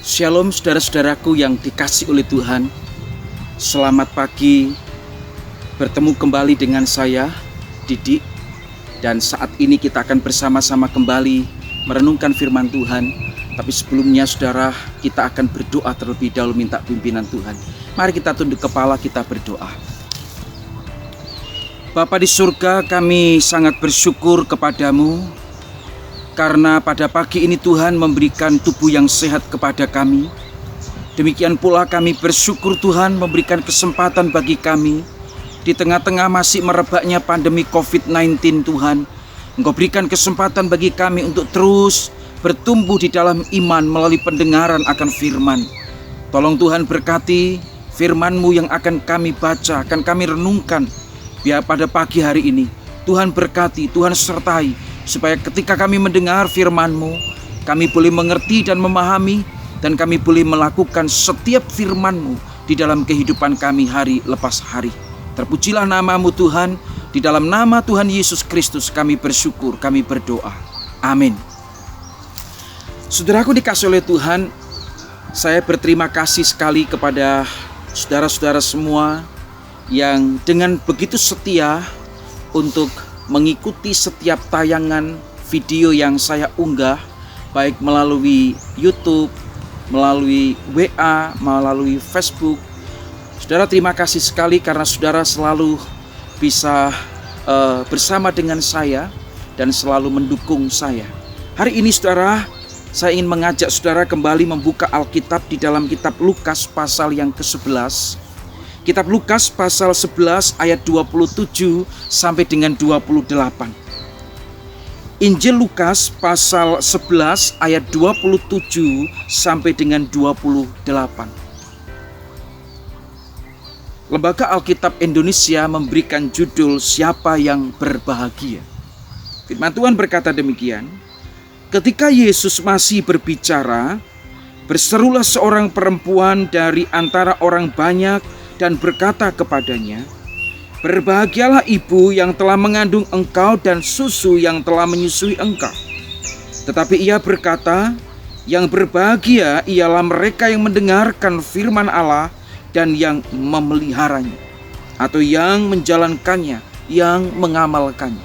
Shalom saudara-saudaraku yang dikasih oleh Tuhan. Selamat pagi, bertemu kembali dengan saya, Didik. Dan saat ini kita akan bersama-sama kembali merenungkan firman Tuhan. Tapi sebelumnya saudara, kita akan berdoa terlebih dahulu minta pimpinan Tuhan. Mari kita tunduk kepala, kita berdoa. Bapa di surga, kami sangat bersyukur kepadamu karena pada pagi ini Tuhan memberikan tubuh yang sehat kepada kami. Demikian pula kami bersyukur Tuhan memberikan kesempatan bagi kami di tengah-tengah masih merebaknya pandemi COVID-19 Tuhan. Engkau berikan kesempatan bagi kami untuk terus bertumbuh di dalam iman melalui pendengaran akan firman. Tolong Tuhan berkati firman-Mu yang akan kami baca, akan kami renungkan. Biar pada pagi hari ini Tuhan berkati, Tuhan sertai, supaya ketika kami mendengar firman-Mu, kami boleh mengerti dan memahami, dan kami boleh melakukan setiap firman-Mu di dalam kehidupan kami hari lepas hari. Terpujilah nama-Mu Tuhan, di dalam nama Tuhan Yesus Kristus kami bersyukur, kami berdoa. Amin. Saudaraku dikasih oleh Tuhan, saya berterima kasih sekali kepada saudara-saudara semua yang dengan begitu setia untuk mengikuti setiap tayangan video yang saya unggah, baik melalui YouTube, melalui WA, melalui Facebook. Saudara, terima kasih sekali karena saudara selalu bisa bersama dengan saya dan selalu mendukung saya. Hari ini saudara, saya ingin mengajak saudara kembali membuka Alkitab di dalam kitab Lukas pasal yang ke-11. Kitab Lukas pasal 11 ayat 27 sampai dengan 28. Injil Lukas pasal 11 ayat 27 sampai dengan 28. Lembaga Alkitab Indonesia memberikan judul Siapa yang Berbahagia. Firman Tuhan berkata demikian. Ketika Yesus masih berbicara, berserulah seorang perempuan dari antara orang banyak dan berkata kepadanya, "Berbahagialah ibu yang telah mengandung engkau dan susu yang telah menyusui engkau." Tetapi ia berkata, "Yang berbahagia ialah mereka yang mendengarkan firman Allah dan yang memeliharanya, atau yang menjalankannya, yang mengamalkannya."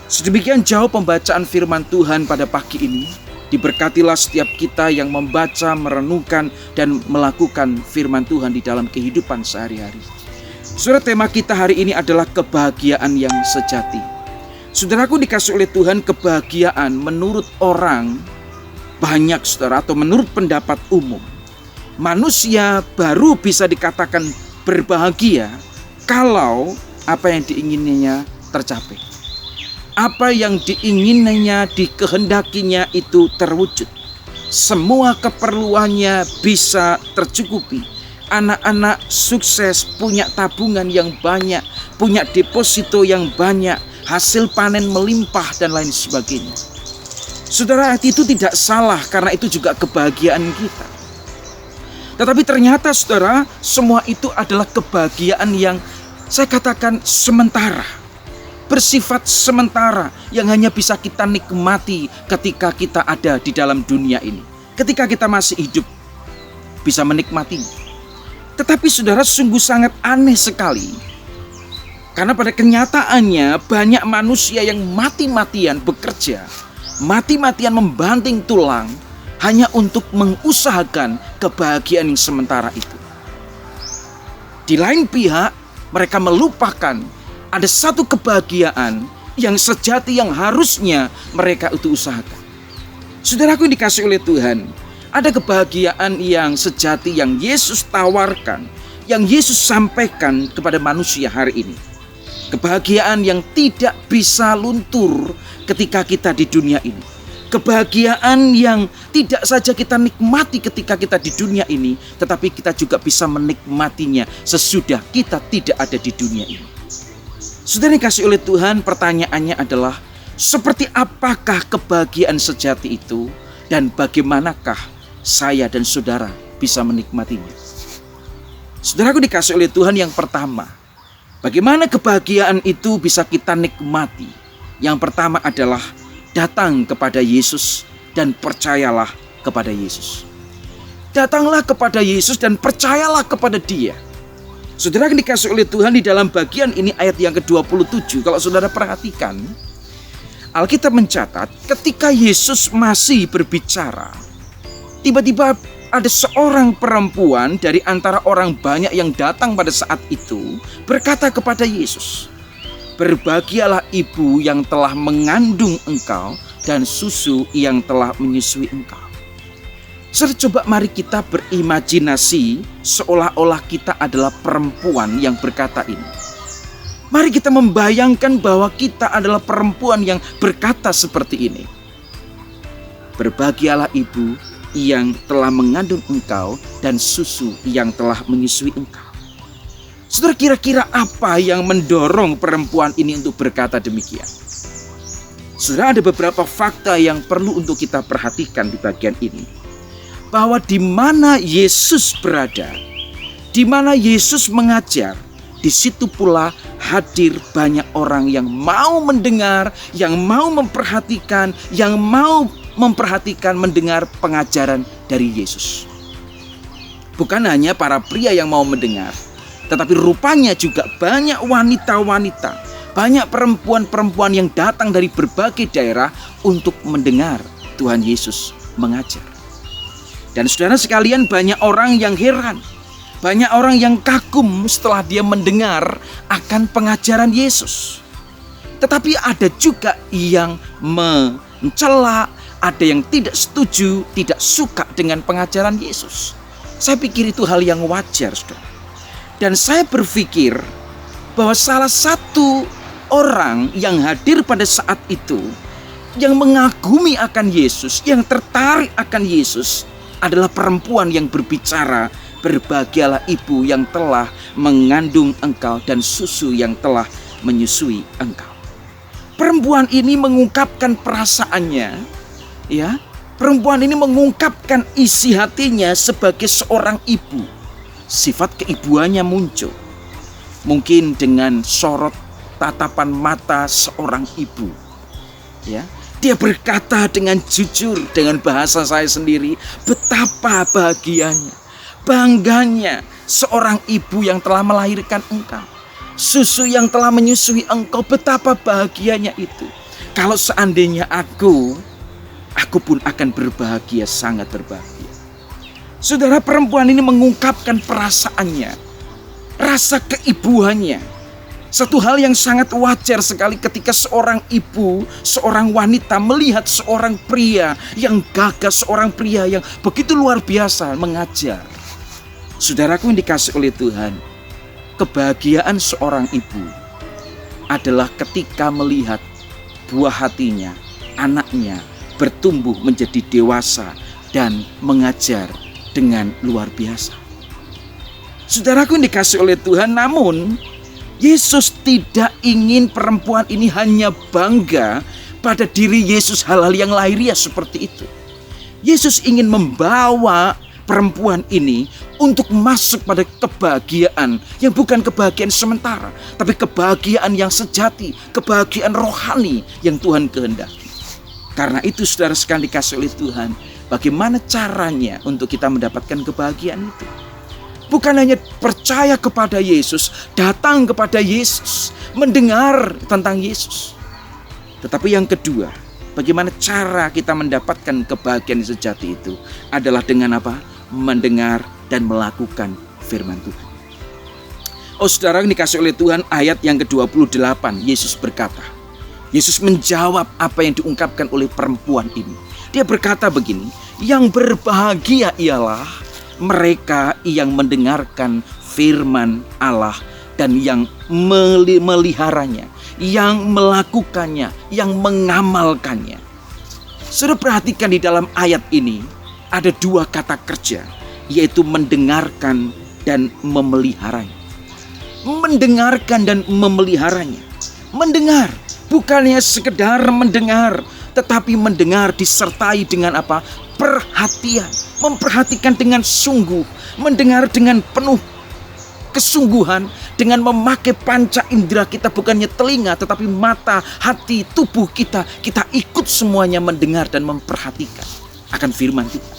Sedemikian jauh pembacaan firman Tuhan pada pagi ini. Diberkatilah setiap kita yang membaca, merenungkan, dan melakukan firman Tuhan di dalam kehidupan sehari-hari. Saudara, tema kita hari ini adalah kebahagiaan yang sejati. Saudaraku dikasih oleh Tuhan, kebahagiaan menurut orang banyak saudara, atau menurut pendapat umum, manusia baru bisa dikatakan berbahagia kalau apa yang diingininya tercapai. Apa yang diingininya, dikehendakinya itu terwujud. Semua keperluannya bisa tercukupi. Anak-anak sukses, punya tabungan yang banyak, punya deposito yang banyak, hasil panen melimpah dan lain sebagainya. Saudara, itu tidak salah karena itu juga kebahagiaan kita. Tetapi ternyata saudara, semua itu adalah kebahagiaan yang saya katakan sementara. Bersifat sementara yang hanya bisa kita nikmati ketika kita ada di dalam dunia ini. Ketika kita masih hidup bisa menikmatinya. Tetapi saudara, sungguh sangat aneh sekali. Karena pada kenyataannya banyak manusia yang mati-matian bekerja, mati-matian membanting tulang hanya untuk mengusahakan kebahagiaan yang sementara itu. Di lain pihak, mereka melupakan ada satu kebahagiaan yang sejati yang harusnya mereka itu usahakan. Saudaraku yang dikasih oleh Tuhan, ada kebahagiaan yang sejati yang Yesus tawarkan, yang Yesus sampaikan kepada manusia hari ini. Kebahagiaan yang tidak bisa luntur ketika kita di dunia ini. Kebahagiaan yang tidak saja kita nikmati ketika kita di dunia ini, tetapi kita juga bisa menikmatinya sesudah kita tidak ada di dunia ini. Saudara dikasih oleh Tuhan, pertanyaannya adalah seperti apakah kebahagiaan sejati itu dan bagaimanakah saya dan saudara bisa menikmatinya? Saudaraku dikasih oleh Tuhan, yang pertama, bagaimana kebahagiaan itu bisa kita nikmati? Yang pertama adalah datang kepada Yesus dan percayalah kepada Yesus. Datanglah kepada Yesus dan percayalah kepada Dia. Saudara yang dikasih oleh Tuhan, di dalam bagian ini ayat yang ke-27, kalau saudara perhatikan, Alkitab mencatat ketika Yesus masih berbicara, tiba-tiba ada seorang perempuan dari antara orang banyak yang datang pada saat itu berkata kepada Yesus, "Berbahagialah ibu yang telah mengandung engkau dan susu yang telah menyusui engkau." Saudara, coba mari kita berimajinasi seolah-olah kita adalah perempuan yang berkata ini. Mari kita membayangkan bahwa kita adalah perempuan yang berkata seperti ini. "Berbahagialah ibu yang telah mengandung engkau dan susu yang telah menyusui engkau." Saudara, kira-kira apa yang mendorong perempuan ini untuk berkata demikian? Saudara, ada beberapa fakta yang perlu untuk kita perhatikan di bagian ini. Bahwa di mana Yesus berada, di mana Yesus mengajar, di situ pula hadir banyak orang yang mau mendengar, yang mau memperhatikan, yang mau mendengar pengajaran dari Yesus. Bukan hanya para pria yang mau mendengar, tetapi rupanya juga banyak wanita-wanita, banyak perempuan-perempuan yang datang dari berbagai daerah untuk mendengar Tuhan Yesus mengajar. Dan saudara sekalian, banyak orang yang heran, banyak orang yang kagum setelah dia mendengar akan pengajaran Yesus. Tetapi ada juga yang mencela, ada yang tidak setuju, tidak suka dengan pengajaran Yesus. Saya pikir itu hal yang wajar, saudara. Dan saya berpikir bahwa salah satu orang yang hadir pada saat itu, yang mengagumi akan Yesus, yang tertarik akan Yesus, adalah perempuan yang berbicara, "Berbahagialah ibu yang telah mengandung engkau dan susu yang telah menyusui engkau." Perempuan ini mengungkapkan perasaannya, ya. Perempuan ini mengungkapkan isi hatinya sebagai seorang ibu. Sifat keibuannya muncul. Mungkin dengan sorot tatapan mata seorang ibu. Ya, dia berkata dengan jujur, dengan bahasa saya sendiri, betapa bahagianya, bangganya seorang ibu yang telah melahirkan engkau. Susu yang telah menyusui engkau, betapa bahagianya itu. Kalau seandainya aku pun akan berbahagia, sangat berbahagia. Saudara, perempuan ini mengungkapkan perasaannya, rasa keibuannya. Satu hal yang sangat wajar sekali ketika seorang ibu, seorang wanita melihat seorang pria yang gagah, seorang pria yang begitu luar biasa mengajar. Saudaraku yang dikasih oleh Tuhan, kebahagiaan seorang ibu adalah ketika melihat buah hatinya, anaknya bertumbuh menjadi dewasa dan mengajar dengan luar biasa. Saudaraku yang dikasih oleh Tuhan, namun Yesus tidak ingin perempuan ini hanya bangga pada diri Yesus hal-hal yang lahiriah seperti itu. Yesus ingin membawa perempuan ini untuk masuk pada kebahagiaan yang bukan kebahagiaan sementara, tapi kebahagiaan yang sejati, kebahagiaan rohani yang Tuhan kehendaki. Karena itu saudara sekalian dikasih oleh Tuhan, bagaimana caranya untuk kita mendapatkan kebahagiaan itu? Bukan hanya percaya kepada Yesus, datang kepada Yesus, mendengar tentang Yesus. Tetapi yang kedua, bagaimana cara kita mendapatkan kebahagiaan sejati itu? Adalah dengan apa? Mendengar dan melakukan firman Tuhan. Oh saudara yang dikasih oleh Tuhan, ayat yang ke-28, Yesus berkata, Yesus menjawab apa yang diungkapkan oleh perempuan ini. Dia berkata begini, "Yang berbahagia ialah mereka yang mendengarkan firman Allah dan yang meliharanya, yang melakukannya, yang mengamalkannya." Saudara perhatikan di dalam ayat ini ada dua kata kerja, yaitu mendengarkan dan memeliharanya. Mendengarkan dan memeliharanya. Mendengar, bukannya sekedar mendengar, tetapi mendengar disertai dengan apa? Perhatian, memperhatikan dengan sungguh, mendengar dengan penuh kesungguhan, dengan memakai panca indera kita, bukannya telinga tetapi mata, hati, tubuh kita ikut semuanya mendengar dan memperhatikan akan firman Tuhan.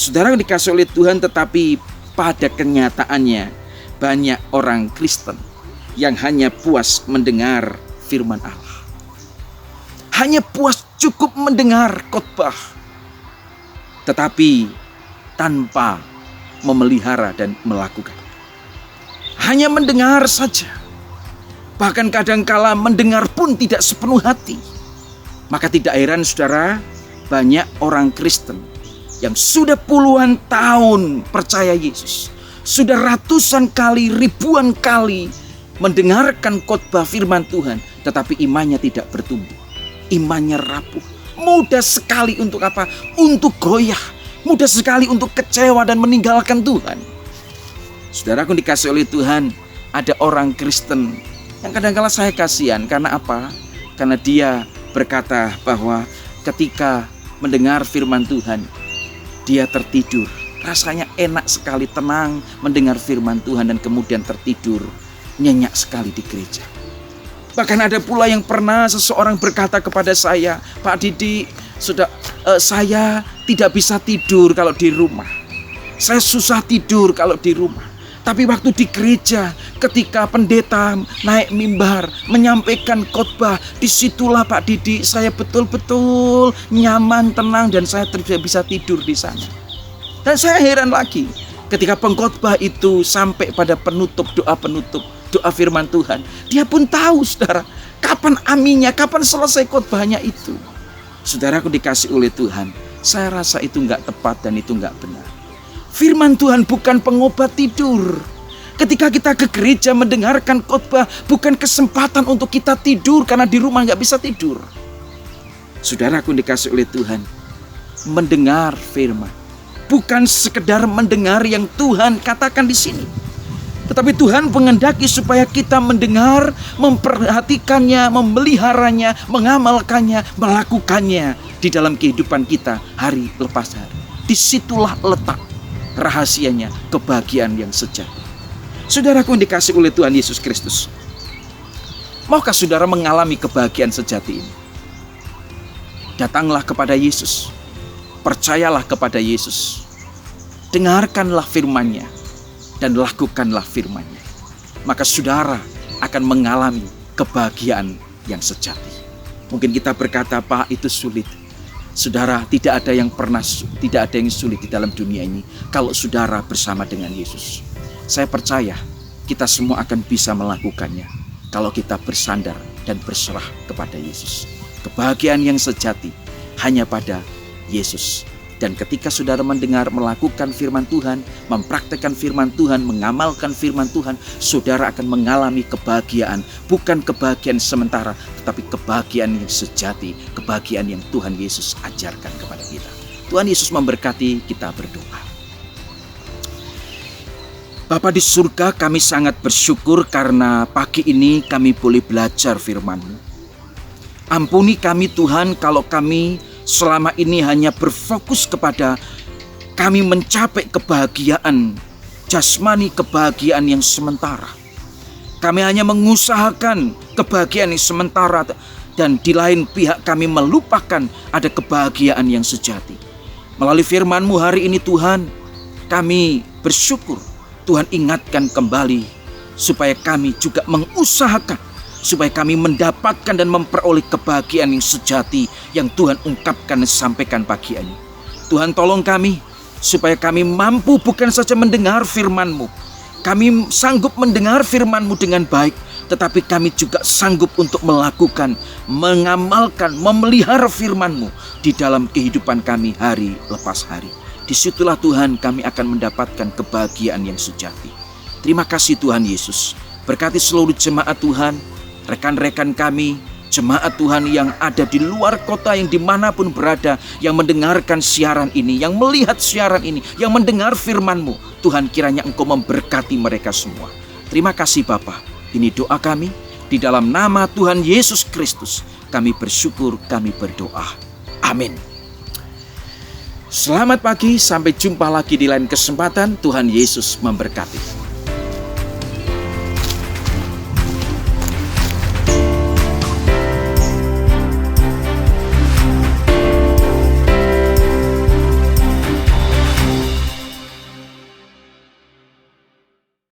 Saudara yang dikasih oleh Tuhan, tetapi pada kenyataannya banyak orang Kristen yang hanya puas mendengar firman Allah. Hanya puas cukup mendengar khotbah, tetapi tanpa memelihara dan melakukan. Hanya mendengar saja. Bahkan kadangkala mendengar pun tidak sepenuh hati. Maka tidak heran saudara, banyak orang Kristen yang sudah puluhan tahun percaya Yesus, sudah ratusan kali, ribuan kali mendengarkan khotbah firman Tuhan, tetapi imannya tidak bertumbuh. Imannya rapuh. Mudah sekali untuk apa? Untuk goyah. Mudah sekali untuk kecewa dan meninggalkan Tuhan. Saudaraku dikasih oleh Tuhan, ada orang Kristen yang kadang-kala saya kasihan. Karena apa? Karena dia berkata bahwa ketika mendengar firman Tuhan, dia tertidur. Rasanya enak sekali, tenang mendengar firman Tuhan dan kemudian tertidur. Nyenyak sekali di gereja. Bahkan ada pula yang pernah seseorang berkata kepada saya, Pak Didi, saya tidak bisa tidur kalau di rumah. Saya susah tidur kalau di rumah. Tapi waktu di gereja, ketika pendeta naik mimbar, menyampaikan khotbah, disitulah Pak Didi, saya betul-betul nyaman, tenang, dan saya tidak bisa tidur di sana. Dan saya heran lagi, ketika pengkhotbah itu sampai pada doa firman Tuhan, dia pun tahu, saudara, kapan aminnya, kapan selesai khotbahnya itu. Saudaraku dikasih oleh Tuhan, saya rasa itu nggak tepat dan itu nggak benar. Firman Tuhan bukan pengobat tidur. Ketika kita ke gereja mendengarkan khotbah, bukan kesempatan untuk kita tidur karena di rumah nggak bisa tidur. Saudaraku dikasih oleh Tuhan, mendengar firman bukan sekedar mendengar yang Tuhan katakan di sini, tetapi Tuhan menghendaki supaya kita mendengar, memperhatikannya, memeliharanya, mengamalkannya, melakukannya di dalam kehidupan kita hari lepas hari. Disitulah letak rahasianya kebahagiaan yang sejati. Saudaraku yang dikasih oleh Tuhan Yesus Kristus, maukah saudara mengalami kebahagiaan sejati ini? Datanglah kepada Yesus, percayalah kepada Yesus, dengarkanlah firman-Nya, dan lakukanlah firman-Nya. Maka saudara akan mengalami kebahagiaan yang sejati. Mungkin kita berkata, Pak, itu sulit. Saudara, tidak ada yang sulit di dalam dunia ini kalau saudara bersama dengan Yesus. Saya percaya kita semua akan bisa melakukannya kalau kita bersandar dan berserah kepada Yesus. Kebahagiaan yang sejati hanya pada Yesus. Dan ketika saudara mendengar, melakukan firman Tuhan, mempraktekkan firman Tuhan, mengamalkan firman Tuhan, saudara akan mengalami kebahagiaan. Bukan kebahagiaan sementara, tetapi kebahagiaan yang sejati, kebahagiaan yang Tuhan Yesus ajarkan kepada kita. Tuhan Yesus memberkati, kita berdoa. Bapa di surga, kami sangat bersyukur karena pagi ini kami boleh belajar firman-Mu. Ampuni kami Tuhan kalau kami selama ini hanya berfokus kepada kami mencapai kebahagiaan jasmani, kebahagiaan yang sementara. Kami hanya mengusahakan kebahagiaan yang sementara, dan di lain pihak kami melupakan ada kebahagiaan yang sejati. Melalui firman-Mu hari ini Tuhan, kami bersyukur Tuhan ingatkan kembali supaya kami juga mengusahakan, supaya kami mendapatkan dan memperoleh kebahagiaan yang sejati yang Tuhan ungkapkan dan sampaikan pagi ini. Tuhan tolong kami supaya kami mampu bukan saja mendengar firman-Mu, kami sanggup mendengar firman-Mu dengan baik, tetapi kami juga sanggup untuk melakukan, mengamalkan, memelihara firman-Mu di dalam kehidupan kami hari lepas hari. Disitulah Tuhan kami akan mendapatkan kebahagiaan yang sejati. Terima kasih Tuhan Yesus. Berkati seluruh jemaat Tuhan, rekan-rekan kami, jemaat Tuhan yang ada di luar kota, yang dimanapun berada, yang mendengarkan siaran ini, yang melihat siaran ini, yang mendengar firman-Mu. Tuhan, kiranya Engkau memberkati mereka semua. Terima kasih Bapa. Ini doa kami, di dalam nama Tuhan Yesus Kristus. Kami bersyukur, kami berdoa. Amin. Selamat pagi, sampai jumpa lagi di lain kesempatan. Tuhan Yesus memberkati.